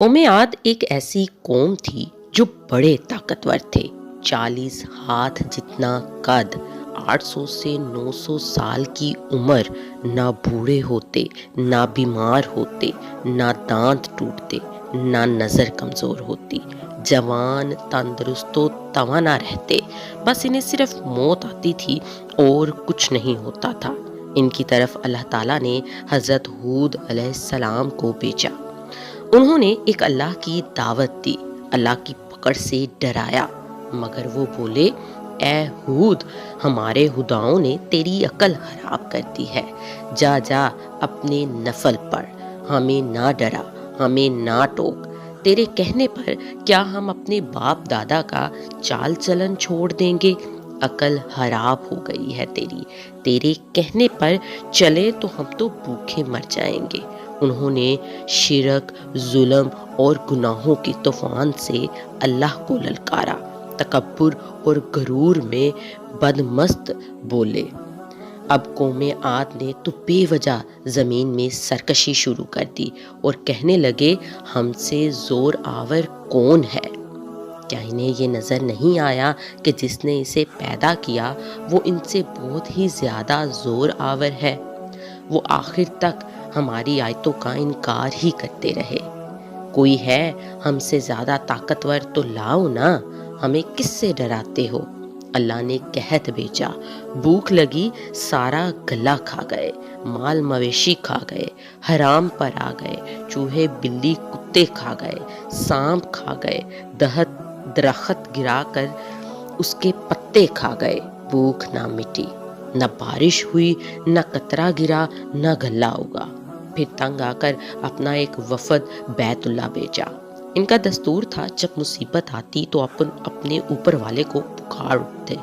قوم عاد ایک ایسی قوم تھی جو بڑے طاقتور تھے۔ 40 ہاتھ جتنا قد، 800 سے 900 سال کی عمر، نہ بوڑھے ہوتے، نہ بیمار ہوتے، نہ دانت ٹوٹتے، نہ نظر کمزور ہوتی، جوان، تندرست و توانا رہتے۔ بس انہیں صرف موت آتی تھی اور کچھ نہیں ہوتا تھا۔ ان کی طرف اللہ تعالیٰ نے حضرت ہود علیہ السلام کو بھیجا۔ انہوں نے ایک اللہ کی دعوت دی، اللہ کی پکڑ سے ڈرایا، مگر وہ بولے، اے ہود، ہمارے خداؤں نے تیری عقل خراب کر دی ہے، جا جا اپنے نفل پڑھ، ہمیں نہ ڈرا، ہمیں نہ ٹوک۔ تیرے کہنے پر کیا ہم اپنے باپ دادا کا چال چلن چھوڑ دیں گے؟ عقل خراب ہو گئی ہے تیری، تیرے کہنے پر چلے تو ہم تو بھوکے مر جائیں گے۔ انہوں نے شرک، ظلم اور گناہوں کے طوفان سے اللہ کو للکارا، تکبر اور غرور میں بدمست بولے۔ اب قوم عاد نے تو بے وجہ زمین میں سرکشی شروع کر دی اور کہنے لگے، ہم سے زور آور کون ہے؟ کیا انہیں یہ نظر نہیں آیا کہ جس نے اسے پیدا کیا وہ ان سے بہت ہی زیادہ زور آور ہے؟ وہ آخر تک ہماری آیتوں کا انکار ہی کرتے رہے۔ کوئی ہے ہم سے زیادہ طاقتور تو لاؤ نا، ہمیں کس سے ڈراتے ہو؟ اللہ نے قحط بھیجا، بھوک لگی، سارا گلا کھا گئے، مال مویشی کھا گئے، حرام پر آ گئے، چوہے بلی کتے کھا گئے، سانپ کھا گئے، درخت گرا کر اس کے پتے کھا گئے، بھوک نہ مٹی، نہ بارش ہوئی، نہ قطرہ گرا، نہ گلہ اگا۔ پھر تنگ آ کر اپنا ایک وفد بیت اللہ بھیجا۔ ان کا دستور تھا جب مصیبت آتی تو اپنے اوپر والے کو پکار اٹھتے،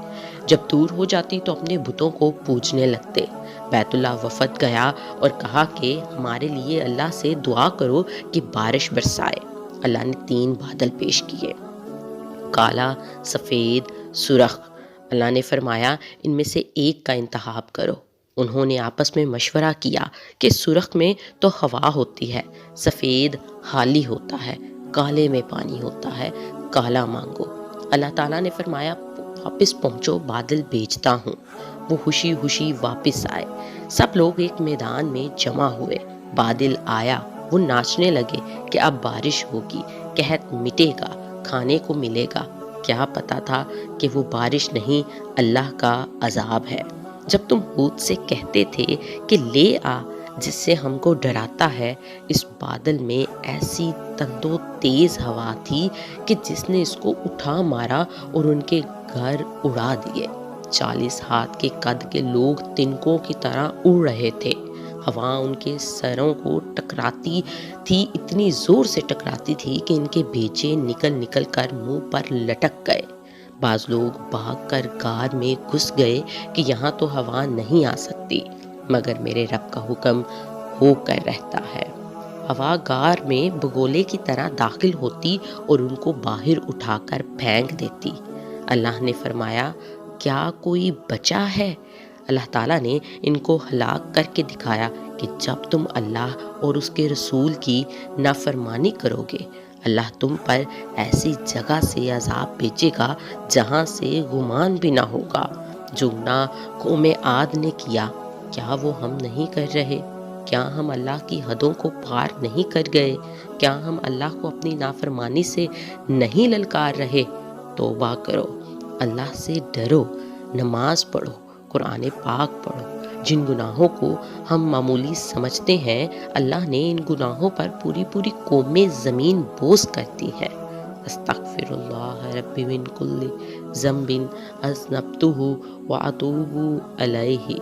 جب دور ہو جاتی تو اپنے بتوں کو پوجنے لگتے۔ بیت اللہ وفد گیا اور کہا کہ ہمارے لیے اللہ سے دعا کرو کہ بارش برسائے۔ اللہ نے 3 بادل پیش کیے، کالا، سفید، سرخ۔ اللہ نے فرمایا، ان میں سے ایک کا انتخاب کرو۔ انہوں نے آپس میں مشورہ کیا کہ سرخ میں تو ہوا ہوتی ہے، سفید خالی ہوتا ہے، کالے میں پانی ہوتا ہے، کالا مانگو۔ اللہ تعالیٰ نے فرمایا، واپس پہنچو، بادل بھیجتا ہوں۔ وہ خوشی خوشی واپس آئے۔ سب لوگ ایک میدان میں جمع ہوئے، بادل آیا، وہ ناچنے لگے کہ اب بارش ہوگی، قحط مٹے گا، کھانے کو ملے گا۔ کیا پتا تھا کہ وہ بارش نہیں، اللہ کا عذاب ہے۔ جب تم ہود سے کہتے تھے کہ لے آ جس سے ہم کو ڈراتا ہے، اس بادل میں ایسی تند و تیز ہوا تھی کہ جس نے اس کو اٹھا مارا اور ان کے گھر اڑا دیے۔ 40 ہاتھ کے قد کے لوگ تنکوں کی طرح اڑ رہے تھے۔ ہوا ان کے سروں کو ٹکراتی تھی، اتنی زور سے ٹکراتی تھی کہ ان کے بیجے نکل نکل کر منہ پر لٹک گئے۔ بعض لوگ بھاگ کر غار میں گھس گئے کہ یہاں تو ہوا نہیں آ سکتی، مگر میرے رب کا حکم ہو کر رہتا ہے۔ ہوا غار میں بگولے کی طرح داخل ہوتی اور ان کو باہر اٹھا کر پھینک دیتی۔ اللہ نے فرمایا، کیا کوئی بچا ہے؟ اللہ تعالیٰ نے ان کو ہلاک کر کے دکھایا کہ جب تم اللہ اور اس کے رسول کی نافرمانی کرو گے، اللہ تم پر ایسی جگہ سے عذاب بھیجے گا جہاں سے گمان بھی نہ ہوگا۔ جو گناہ قوم عاد نے کیا، کیا وہ ہم نہیں کر رہے؟ کیا ہم اللہ کی حدوں کو پار نہیں کر گئے؟ کیا ہم اللہ کو اپنی نافرمانی سے نہیں للکار رہے؟ توبہ کرو، اللہ سے ڈرو، نماز پڑھو، قرآن پاک پڑھو۔ جن گناہوں کو ہم معمولی سمجھتے ہیں، اللہ نے ان گناہوں پر پوری پوری قومیں زمین بوس کرتی ہیں۔ استغفر اللہ ربی من کل ذنب اذنبتہ واتوب الیہ۔